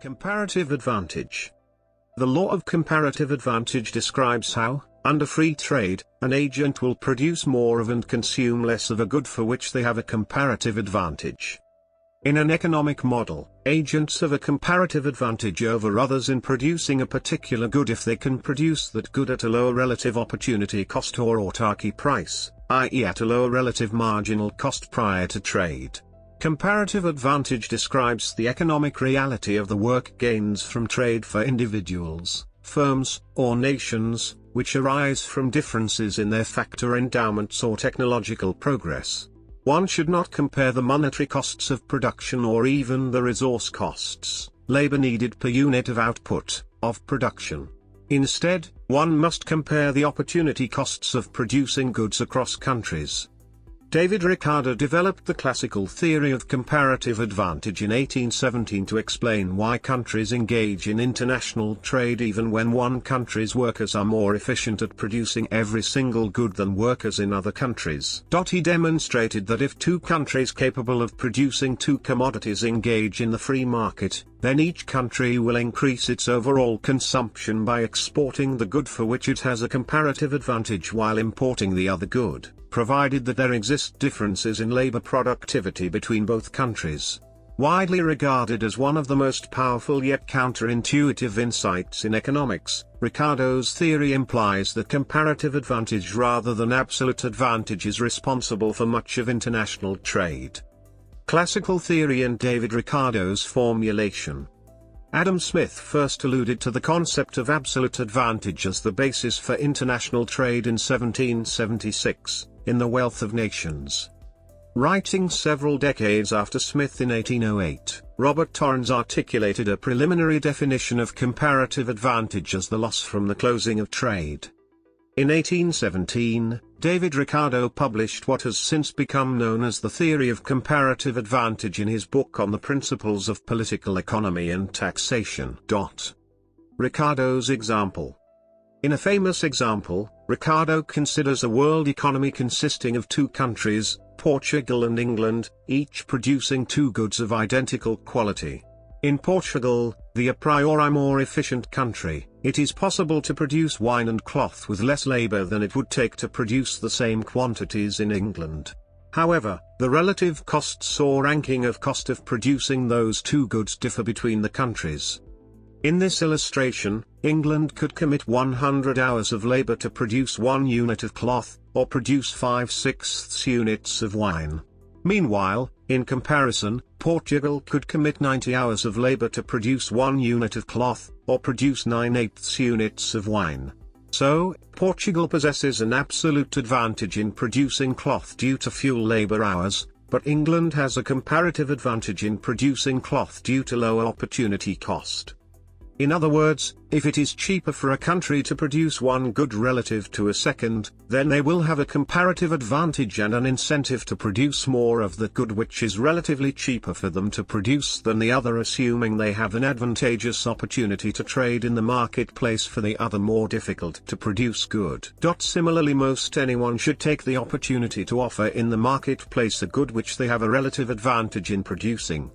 Comparative advantage. The law of comparative advantage describes how, under free trade, an agent will produce more of and consume less of a good for which they have a comparative advantage. In an economic model, agents have a comparative advantage over others in producing a particular good if they can produce that good at a lower relative opportunity cost or autarky price, i.e. at a lower relative marginal cost prior to trade. Comparative advantage describes the economic reality of the work gains from trade for individuals, firms, or nations, which arise from differences in their factor endowments or technological progress. One should not compare the monetary costs of production or even the resource costs, labor needed per unit of output, of production. Instead, one must compare the opportunity costs of producing goods across countries. David Ricardo developed the classical theory of comparative advantage in 1817 to explain why countries engage in international trade even when one country's workers are more efficient at producing every single good than workers in other countries. He demonstrated that if two countries capable of producing two commodities engage in the free market, then each country will increase its overall consumption by exporting the good for which it has a comparative advantage while importing the other good, provided that there exist differences in labor productivity between both countries. Widely regarded as one of the most powerful yet counterintuitive insights in economics, Ricardo's theory implies that comparative advantage rather than absolute advantage is responsible for much of international trade. Classical theory and David Ricardo's formulation. Adam Smith first alluded to the concept of absolute advantage as the basis for international trade in 1776, in The Wealth of Nations. Writing several decades after Smith in 1808, Robert Torrens articulated a preliminary definition of comparative advantage as the loss from the closing of trade. In 1817, David Ricardo published what has since become known as the theory of comparative advantage in his book on the principles of political economy and taxation. Ricardo's example. In a famous example, Ricardo considers a world economy consisting of two countries, Portugal and England, each producing two goods of identical quality. In Portugal, the a priori more efficient country, it is possible to produce wine and cloth with less labor than it would take to produce the same quantities in England. However, the relative costs or ranking of cost of producing those two goods differ between the countries. In this illustration, England could commit 100 hours of labor to produce 1 unit of cloth, or produce 5/6 units of wine. Meanwhile, in comparison, Portugal could commit 90 hours of labor to produce 1 unit of cloth, or produce 9/8 units of wine. So, Portugal possesses an absolute advantage in producing cloth due to fewer labor hours, but England has a comparative advantage in producing cloth due to lower opportunity cost. In other words, if it is cheaper for a country to produce one good relative to a second, then they will have a comparative advantage and an incentive to produce more of that good which is relatively cheaper for them to produce than the other, assuming they have an advantageous opportunity to trade in the marketplace for the other more difficult to produce good. Similarly, most anyone should take the opportunity to offer in the marketplace a good which they have a relative advantage in producing.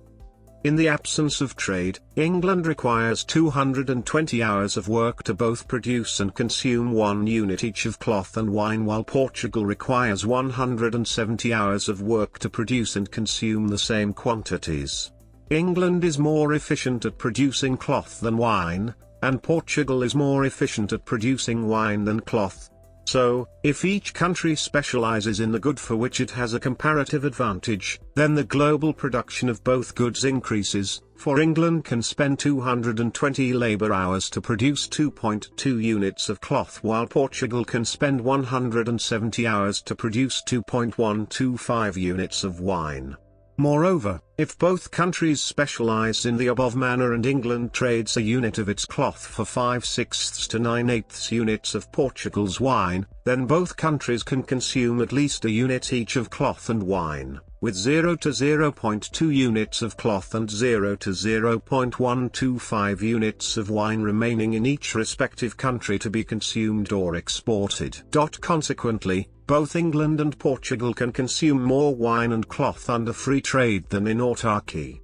In the absence of trade, England requires 220 hours of work to both produce and consume 1 unit each of cloth and wine, while Portugal requires 170 hours of work to produce and consume the same quantities. England is more efficient at producing cloth than wine, and Portugal is more efficient at producing wine than cloth. So, if each country specializes in the good for which it has a comparative advantage, then the global production of both goods increases, for England can spend 220 labor hours to produce 2.2 units of cloth, while Portugal can spend 170 hours to produce 2.125 units of wine. Moreover, if both countries specialize in the above manner and England trades a unit of its cloth for 5/6 to 9/8 units of Portugal's wine, then both countries can consume at least a unit each of cloth and wine, with 0 to 0.2 units of cloth and 0 to 0.125 units of wine remaining in each respective country to be consumed or exported. Consequently, both England and Portugal can consume more wine and cloth under free trade than in autarky.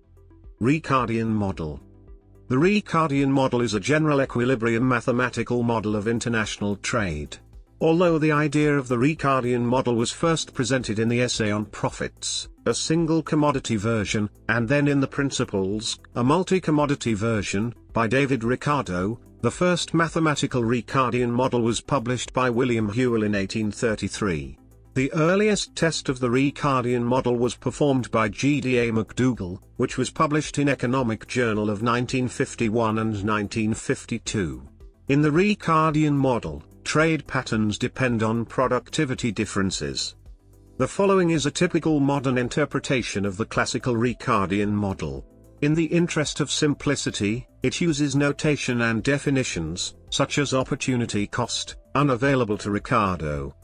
Ricardian Model. The Ricardian model is a general equilibrium mathematical model of international trade. Although the idea of the Ricardian model was first presented in the essay on profits, a single commodity version, and then in the principles, a multi-commodity version, by David Ricardo, the first mathematical Ricardian model was published by William Whewell in 1833. The earliest test of the Ricardian model was performed by G.D.A. McDougall, which was published in Economic Journal of 1951 and 1952. In the Ricardian model, trade patterns depend on productivity differences. The following is a typical modern interpretation of the classical Ricardian model. In the interest of simplicity, it uses notation and definitions, such as opportunity cost, unavailable to Ricardo.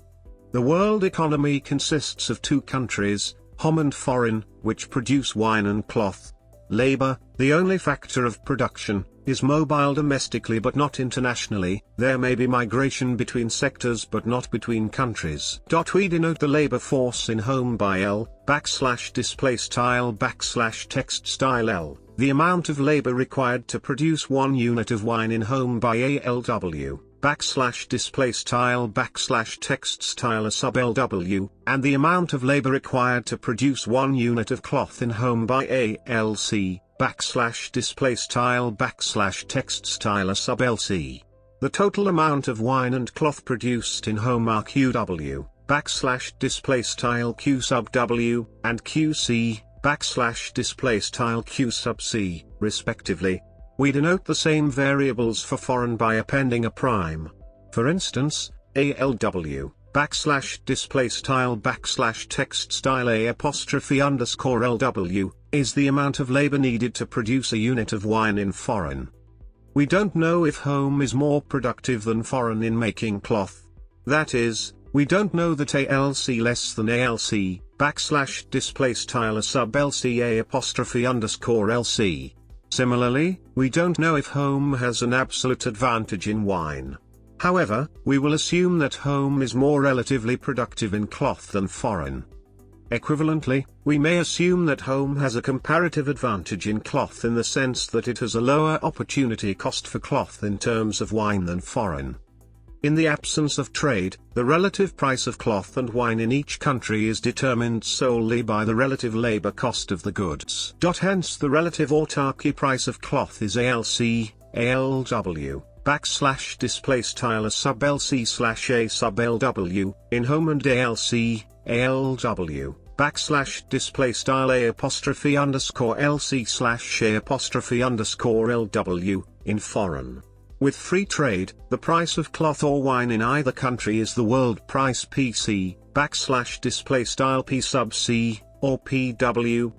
The world economy consists of two countries, home and foreign, which produce wine and cloth. Labor, the only factor of production, is mobile domestically but not internationally. There may be migration between sectors but not between countries. We denote the labor force in home by L, \text style L, the amount of labor required to produce 1 unit of wine in home by ALW, \text style a sub LW, and the amount of labor required to produce 1 unit of cloth in home by ALC, \text style a sub LC. The total amount of wine and cloth produced in home are QW, \Q sub W, and QC, \Q sub C, respectively. We denote the same variables for foreign by appending a prime. For instance, ALW, \text style A apostrophe underscore LW, is the amount of labor needed to produce a unit of wine in foreign. We don't know if home is more productive than foreign in making cloth. That is, we don't know that ALC less than ALC, \style a sub LCA apostrophe underscore LC. Similarly, we don't know if home has an absolute advantage in wine. However, we will assume that home is more relatively productive in cloth than foreign. Equivalently, we may assume that home has a comparative advantage in cloth in the sense that it has a lower opportunity cost for cloth in terms of wine than foreign. In the absence of trade, the relative price of cloth and wine in each country is determined solely by the relative labor cost of the goods. Hence the relative autarky price of cloth is ALC, ALW, \text a sub LC /A sub LW, in home and ALC, ALW, \A apostrophe underscore LC /A apostrophe underscore LW, in foreign. With free trade, the price of cloth or wine in either country is the world price PC, \P sub C, or PW,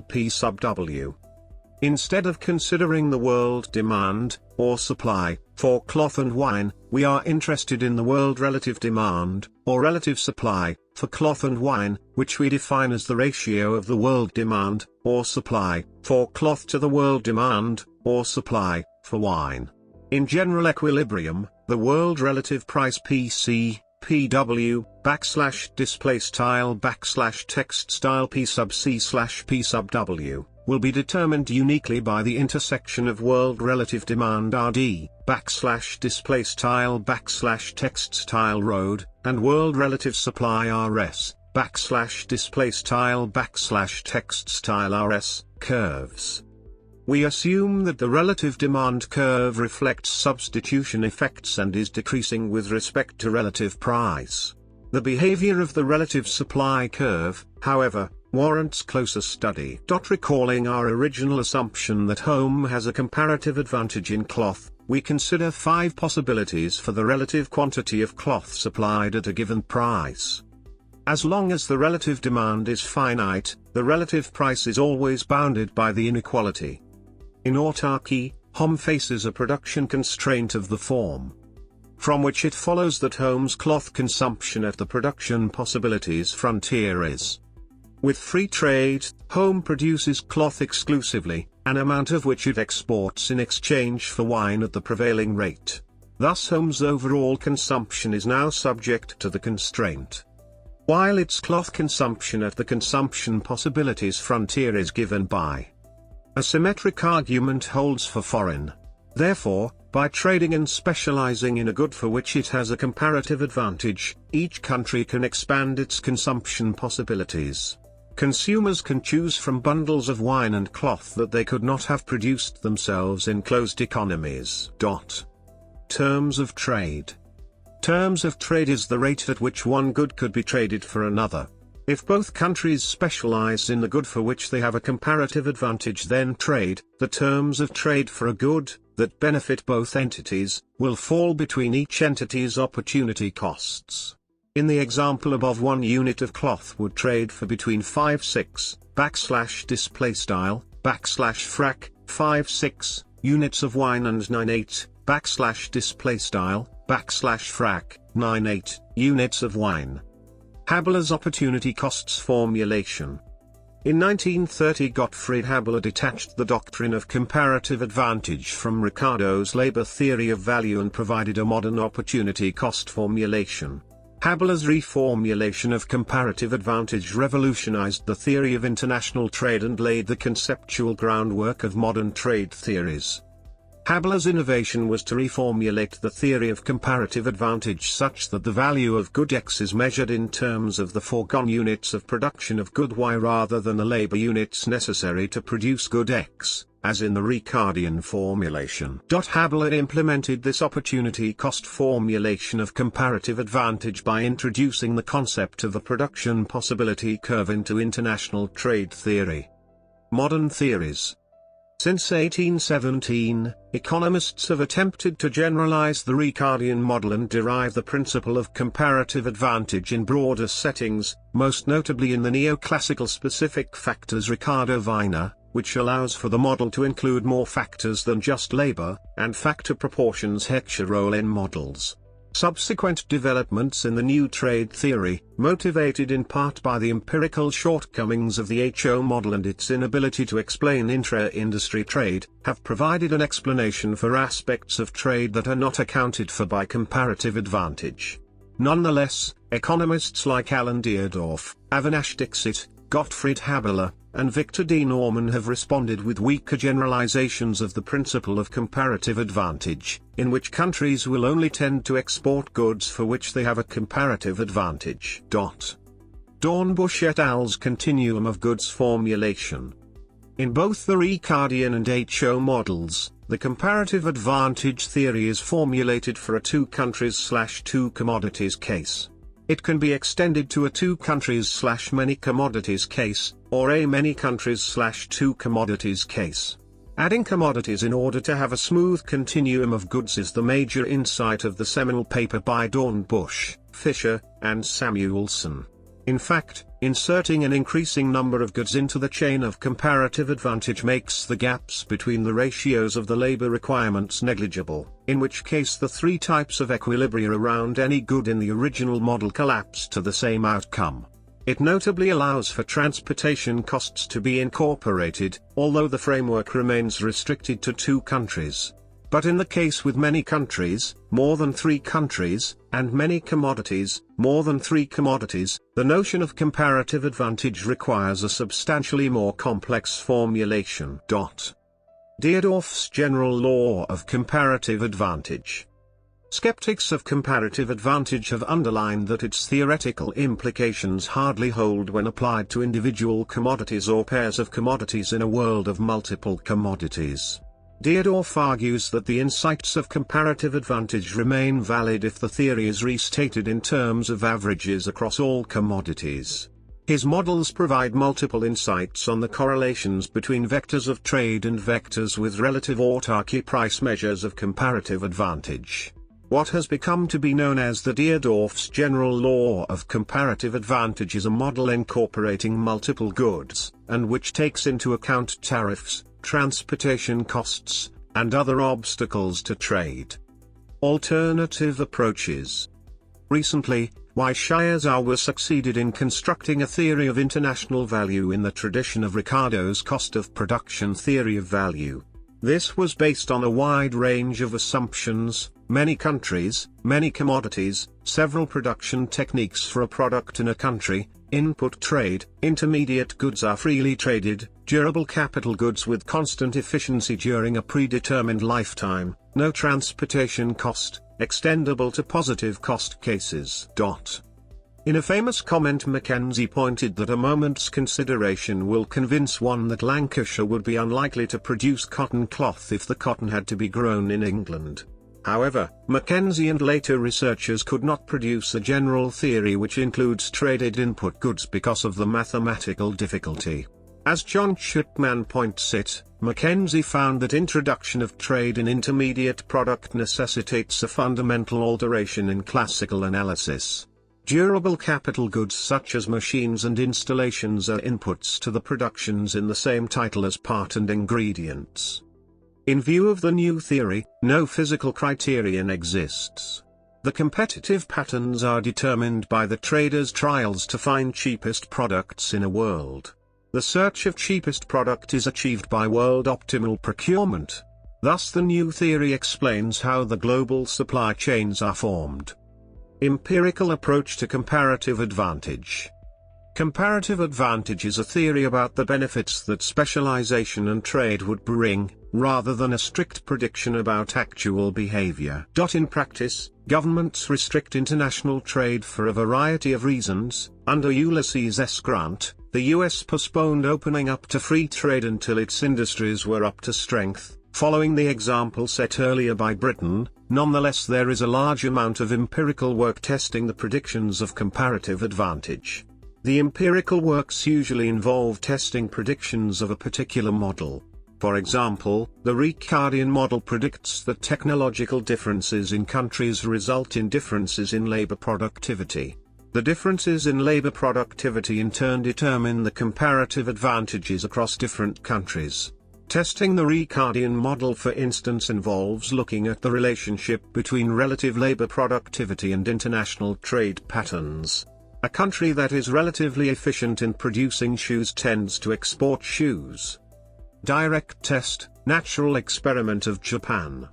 \P sub W. Instead of considering the world demand, or supply, for cloth and wine, we are interested in the world relative demand, or relative supply, for cloth and wine, which we define as the ratio of the world demand, or supply, for cloth to the world demand, or supply, for wine. In general equilibrium, the world relative price PC, PW, \text P sub C /P sub W, will be determined uniquely by the intersection of world relative demand RD, \text road, and world relative supply RS, \text RS, curves. We assume that the relative demand curve reflects substitution effects and is decreasing with respect to relative price. The behavior of the relative supply curve, however, warrants closer study. Recalling our original assumption that home has a comparative advantage in cloth, we consider 5 possibilities for the relative quantity of cloth supplied at a given price. As long as the relative demand is finite, the relative price is always bounded by the inequality. In autarky, home faces a production constraint of the form, from which it follows that home's cloth consumption at the production possibilities frontier is. With free trade, home produces cloth exclusively, an amount of which it exports in exchange for wine at the prevailing rate. Thus home's overall consumption is now subject to the constraint, while its cloth consumption at the consumption possibilities frontier is given by A symmetric argument holds for foreign. Therefore, by trading and specializing in a good for which it has a comparative advantage, each country can expand its consumption possibilities. Consumers can choose from bundles of wine and cloth that they could not have produced themselves in closed economies. Terms of trade. Terms of trade is the rate at which one good could be traded for another. If both countries specialize in the good for which they have a comparative advantage, then trade, the terms of trade for a good, that benefit both entities, will fall between each entity's opportunity costs. In the example above, 1 unit of cloth would trade for between 5.6, \frac 5.6, units of wine and 9.8, \frac 9.8, units of wine. Habilis opportunity costs formulation. In 1930, Gottfried Haberle detached the doctrine of comparative advantage from Ricardo's labor theory of value and provided a modern opportunity cost formulation. Habilis' reformulation of comparative advantage revolutionized the theory of international trade and laid the conceptual groundwork of modern trade theories. Habilis' innovation was to reformulate the theory of comparative advantage such that the value of good X is measured in terms of the foregone units of production of good Y rather than the labor units necessary to produce good X, as in the Ricardian formulation. Haberle implemented this opportunity cost formulation of comparative advantage by introducing the concept of a production possibility curve into international trade theory. Modern theories. Since 1817, economists have attempted to generalize the Ricardian model and derive the principle of comparative advantage in broader settings, most notably in the neoclassical specific factors Ricardo Viner, which allows for the model to include more factors than just labor, and factor proportions Heckscher-Ohlin models. Subsequent developments in the new trade theory, motivated in part by the empirical shortcomings of the HO model and its inability to explain intra-industry trade, have provided an explanation for aspects of trade that are not accounted for by comparative advantage. Nonetheless, economists like Alan Deardorff, Avinash Dixit, Gottfried Haberle, and Victor D. Norman have responded with weaker generalizations of the principle of comparative advantage, in which countries will only tend to export goods for which they have a comparative advantage. Dornbusch et al.'s continuum of goods formulation. In both the Ricardian and HO models, the comparative advantage theory is formulated for a two countries/two commodities case. It can be extended to a two countries/many commodities case, or a many countries/two commodities case. Adding commodities in order to have a smooth continuum of goods is the major insight of the seminal paper by Dornbusch, Fischer, and Samuelson. In fact, inserting an increasing number of goods into the chain of comparative advantage makes the gaps between the ratios of the labor requirements negligible, in which case the three types of equilibria around any good in the original model collapse to the same outcome. It notably allows for transportation costs to be incorporated, although the framework remains restricted to two countries. But in the case with many countries, more than three countries, and many commodities, more than three commodities, the notion of comparative advantage requires a substantially more complex formulation. Deardorff's general law of comparative advantage. Skeptics of comparative advantage have underlined that its theoretical implications hardly hold when applied to individual commodities or pairs of commodities in a world of multiple commodities. Deardorff argues that the insights of comparative advantage remain valid if the theory is restated in terms of averages across all commodities. His models provide multiple insights on the correlations between vectors of trade and vectors with relative autarky price measures of comparative advantage. What has become to be known as the Deardorff's general law of comparative advantage is a model incorporating multiple goods, and which takes into account tariffs, transportation costs, and other obstacles to trade. Alternative approaches. Recently, Weishayazawa succeeded in constructing a theory of international value in the tradition of Ricardo's cost of production theory of value. This was based on a wide range of assumptions: many countries, many commodities, several production techniques for a product in a country, input trade, intermediate goods are freely traded, durable capital goods with constant efficiency during a predetermined lifetime, no transportation cost, extendable to positive cost cases. In a famous comment, Mackenzie pointed that a moment's consideration will convince one that Lancashire would be unlikely to produce cotton cloth if the cotton had to be grown in England. However, Mackenzie and later researchers could not produce a general theory which includes traded input goods because of the mathematical difficulty. As John Chapman points it, Mackenzie found that introduction of trade in intermediate product necessitates a fundamental alteration in classical analysis. Durable capital goods such as machines and installations are inputs to the productions in the same title as part and ingredients. In view of the new theory, no physical criterion exists. The competitive patterns are determined by the traders' trials to find cheapest products in a world. The search of cheapest product is achieved by world optimal procurement. Thus the new theory explains how the global supply chains are formed. Empirical approach to comparative advantage. Comparative advantage is a theory about the benefits that specialization and trade would bring, rather than a strict prediction about actual behavior. In practice, governments restrict international trade for a variety of reasons. Under Ulysses S. Grant, the US postponed opening up to free trade until its industries were up to strength, following the example set earlier by Britain. Nonetheless, there is a large amount of empirical work testing the predictions of comparative advantage. The empirical works usually involve testing predictions of a particular model. For example, the Ricardian model predicts that technological differences in countries result in differences in labor productivity. The differences in labor productivity in turn determine the comparative advantages across different countries. Testing the Ricardian model, for instance, involves looking at the relationship between relative labor productivity and international trade patterns. A country that is relatively efficient in producing shoes tends to export shoes. Direct test, natural experiment of Japan.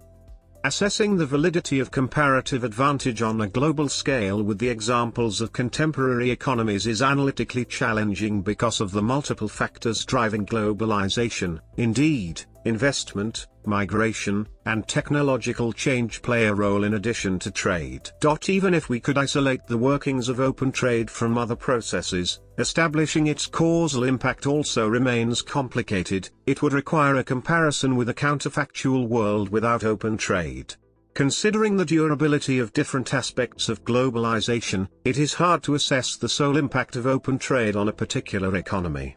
Assessing the validity of comparative advantage on a global scale with the examples of contemporary economies is analytically challenging because of the multiple factors driving globalization. Indeed, investment, migration, and technological change play a role in addition to trade. Even if we could isolate the workings of open trade from other processes, establishing its causal impact also remains complicated. It would require a comparison with a counterfactual world without open trade. Considering the durability of different aspects of globalization, it is hard to assess the sole impact of open trade on a particular economy.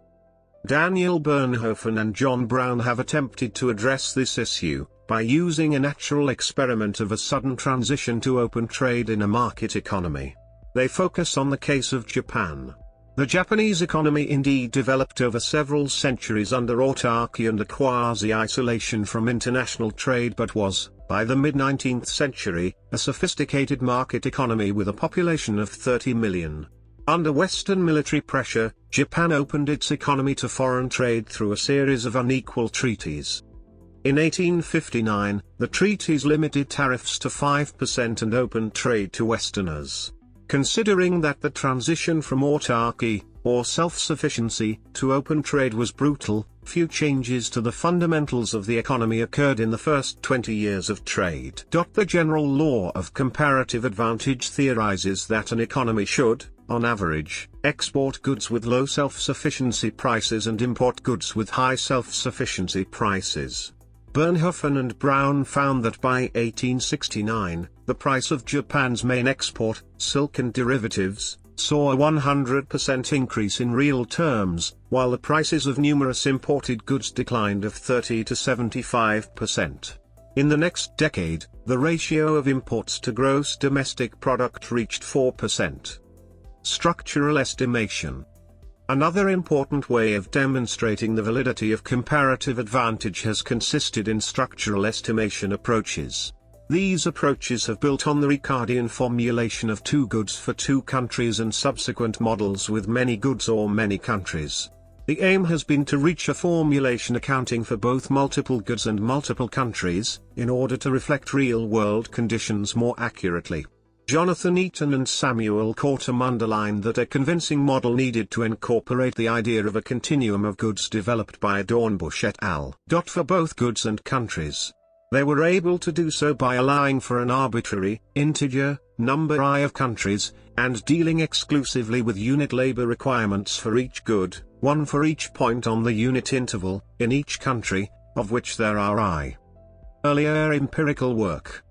Daniel Bernhofen and John Brown have attempted to address this issue by using a natural experiment of a sudden transition to open trade in a market economy. They focus on the case of Japan. The Japanese economy indeed developed over several centuries under autarky and a quasi-isolation from international trade, but was, by the mid-19th century, a sophisticated market economy with a population of 30 million. Under Western military pressure, Japan opened its economy to foreign trade through a series of unequal treaties. In 1859, the treaties limited tariffs to 5% and opened trade to Westerners. Considering that the transition from autarky, or self-sufficiency, to open trade was brutal, few changes to the fundamentals of the economy occurred in the first 20 years of trade. The general law of comparative advantage theorizes that an economy should, on average, export goods with low self-sufficiency prices and import goods with high self-sufficiency prices. Bernhofen and Brown found that by 1869, the price of Japan's main export, silk and derivatives, saw a 100% increase in real terms, while the prices of numerous imported goods declined of 30 to 75%. In the next decade, the ratio of imports to gross domestic product reached 4%. Structural estimation. Another important way of demonstrating the validity of comparative advantage has consisted in structural estimation approaches. These approaches have built on the Ricardian formulation of two goods for two countries and subsequent models with many goods or many countries. The aim has been to reach a formulation accounting for both multiple goods and multiple countries, in order to reflect real-world conditions more accurately. Jonathan Eaton and Samuel Kortum underlined that a convincing model needed to incorporate the idea of a continuum of goods developed by Dornbusch et al. For both goods and countries. They were able to do so by allowing for an arbitrary, integer, number I of countries, and dealing exclusively with unit labor requirements for each good, one for each point on the unit interval, in each country, of which there are I. Earlier empirical work.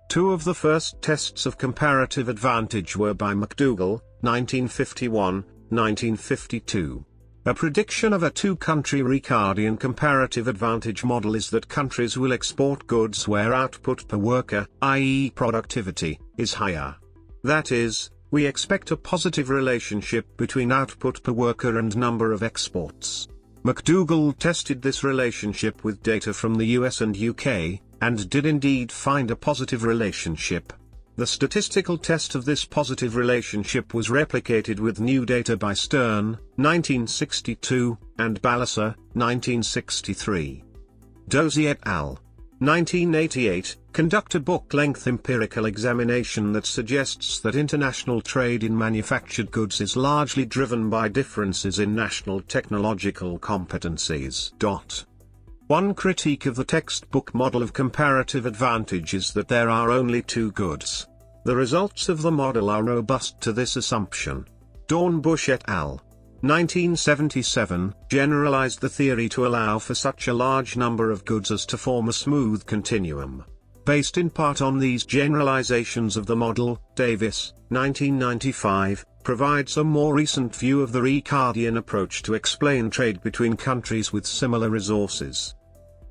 Two of the first tests of comparative advantage were by McDougall, 1951, 1952. A prediction of a two-country Ricardian comparative advantage model is that countries will export goods where output per worker, i.e. productivity, is higher. That is, we expect a positive relationship between output per worker and number of exports. McDougall tested this relationship with data from the US and UK, and did indeed find a positive relationship. The statistical test of this positive relationship was replicated with new data by Stern, 1962, and Ballasser, 1963. Dozy et al. 1988, conduct a book-length empirical examination that suggests that international trade in manufactured goods is largely driven by differences in national technological competencies. One critique of the textbook model of comparative advantage is that there are only two goods. The results of the model are robust to this assumption. Dornbusch et al. 1977, generalized the theory to allow for such a large number of goods as to form a smooth continuum. Based in part on these generalizations of the model, Davis, 1995, provides a more recent view of the Ricardian approach to explain trade between countries with similar resources.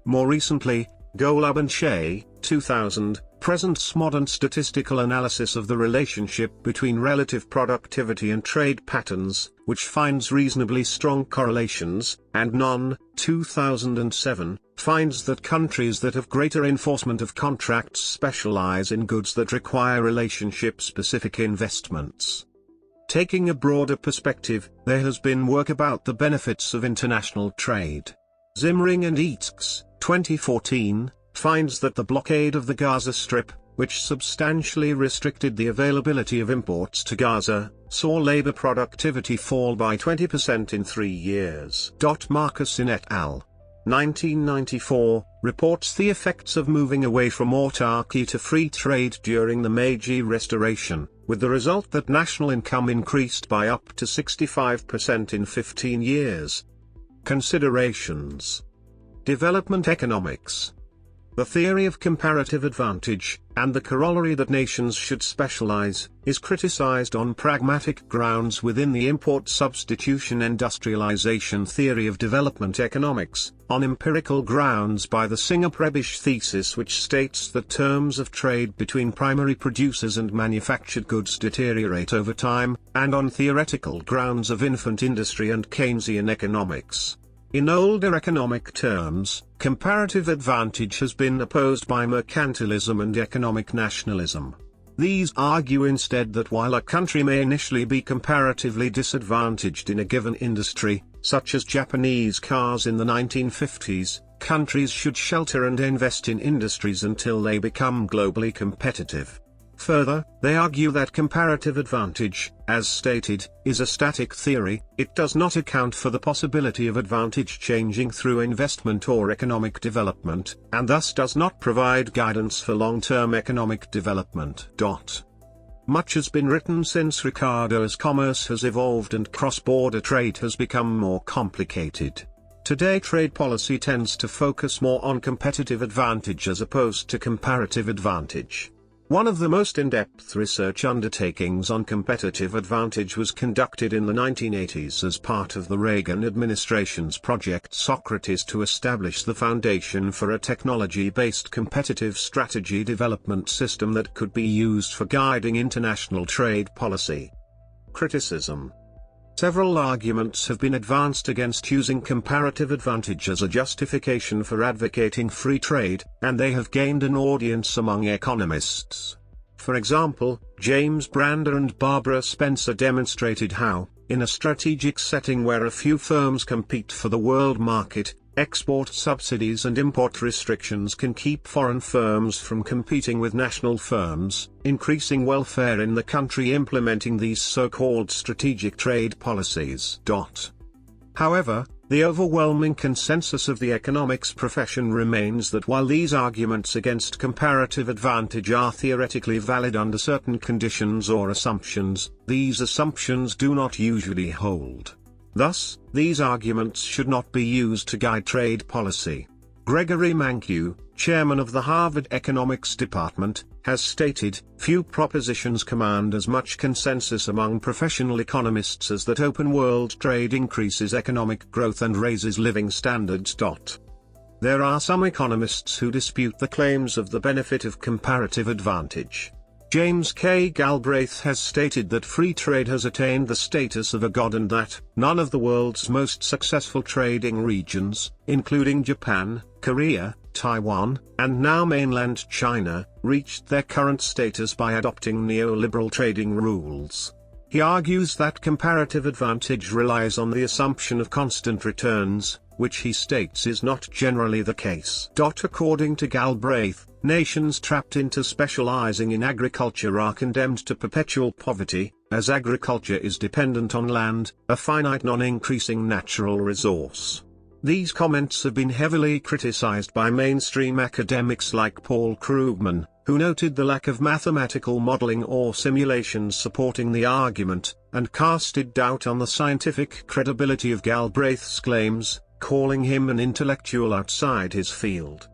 More recently, Golub and Shea, 2000, presents modern statistical analysis of the relationship between relative productivity and trade patterns, which finds reasonably strong correlations, and Non, 2007, finds that countries that have greater enforcement of contracts specialize in goods that require relationship-specific investments. Taking a broader perspective, there has been work about the benefits of international trade. Zimring and Eatsks, 2014, finds that the blockade of the Gaza Strip, which substantially restricted the availability of imports to Gaza, saw labor productivity fall by 20% in 3 years. Marcuson et al. 1994, reports the effects of moving away from autarky to free trade during the Meiji Restoration, with the result that national income increased by up to 65% in 15 years. Considerations. Development economics. The theory of comparative advantage, and the corollary that nations should specialize, is criticized on pragmatic grounds within the import substitution industrialization theory of development economics, on empirical grounds by the Singer-Prebisch thesis, which states that terms of trade between primary producers and manufactured goods deteriorate over time, and on theoretical grounds of infant industry and Keynesian economics. In older economic terms, comparative advantage has been opposed by mercantilism and economic nationalism. These argue instead that while a country may initially be comparatively disadvantaged in a given industry, such as Japanese cars in the 1950s, countries should shelter and invest in industries until they become globally competitive. Further, they argue that comparative advantage, as stated, is a static theory. It does not account for the possibility of advantage changing through investment or economic development, and thus does not provide guidance for long-term economic development. Much has been written since Ricardo as commerce has evolved and cross-border trade has become more complicated. Today trade policy tends to focus more on competitive advantage as opposed to comparative advantage. One of the most in-depth research undertakings on competitive advantage was conducted in the 1980s as part of the Reagan administration's Project Socrates to establish the foundation for a technology-based competitive strategy development system that could be used for guiding international trade policy. Criticism. Several arguments have been advanced against using comparative advantage as a justification for advocating free trade, and they have gained an audience among economists. For example, James Brander and Barbara Spencer demonstrated how, in a strategic setting where a few firms compete for the world market, export subsidies and import restrictions can keep foreign firms from competing with national firms, increasing welfare in the country implementing these so-called strategic trade policies. However, the overwhelming consensus of the economics profession remains that while these arguments against comparative advantage are theoretically valid under certain conditions or assumptions, these assumptions do not usually hold. Thus, these arguments should not be used to guide trade policy. Gregory Mankiw, chairman of the Harvard Economics Department, has stated, "Few propositions command as much consensus among professional economists as that open world trade increases economic growth and raises living standards." There are some economists who dispute the claims of the benefit of comparative advantage. James K. Galbraith has stated that free trade has attained the status of a god and that none of the world's most successful trading regions, including Japan, Korea, Taiwan, and now mainland China, reached their current status by adopting neoliberal trading rules. He argues that comparative advantage relies on the assumption of constant returns, which he states is not generally the case. According to Galbraith, nations trapped into specializing in agriculture are condemned to perpetual poverty, as agriculture is dependent on land, a finite non-increasing natural resource. These comments have been heavily criticized by mainstream academics like Paul Krugman, who noted the lack of mathematical modeling or simulations supporting the argument, and casted doubt on the scientific credibility of Galbraith's claims, calling him an intellectual outside his field.